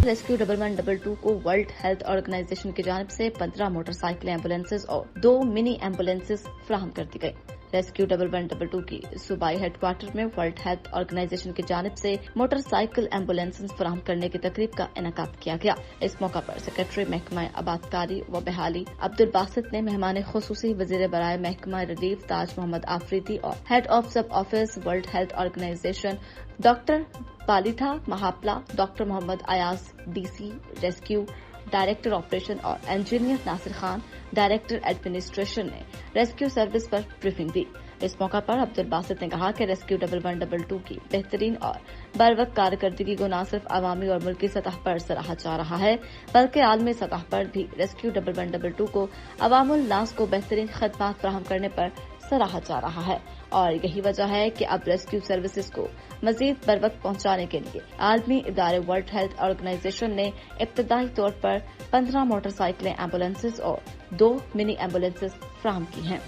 Rescue 1122 کو world Health organization کی جانب سے 15 موٹر سائیکل ایمبولینسز اور 2 منی ایمبولینسز فراہم کر دی گئی۔ ریسکیو 1122 کی صوبائی ہیڈ کوارٹر میں ورلڈ ہیلتھ آرگنائزیشن کی جانب سے موٹر سائیکل ایمبولینسز فراہم کرنے کی تقریب کا انعقاد کیا گیا۔ اس موقع پر سیکریٹری محکمہ آبادکاری و بحالی عبدالباسط نے مہمان خصوصی وزیر برائے محکمہ ریلیف تاج محمد آفریدی اور head of sub office World Health Organization doctor Palitha Mahipala, doctor Muhammad Ayaz D C rescue director operation اور engineer Nasir Khan director administration نے ریسکیو سروس پر بریفنگ دی۔ اس موقع پر عبدالباسط نے کہا کہ ریسکیو 1122 کی بہترین اور بروقت کارکردگی کو نہ صرف عوامی اور ملکی سطح پر سراہا جا رہا ہے بلکہ عالمی سطح پر بھی ریسکیو 1122 کو عوام الناس کو بہترین خدمات فراہم کرنے پر سراہا جا رہا ہے، اور یہی وجہ ہے کہ اب ریسکیو سروسز کو مزید بروقت پہنچانے کے لیے عالمی ادارے ورلڈ ہیلتھ آرگنائزیشن نے ابتدائی طور پر 15 موٹر سائیکلیں ایمبولینسز اور 2 منی ایمبولینسز فراہم کی ہیں۔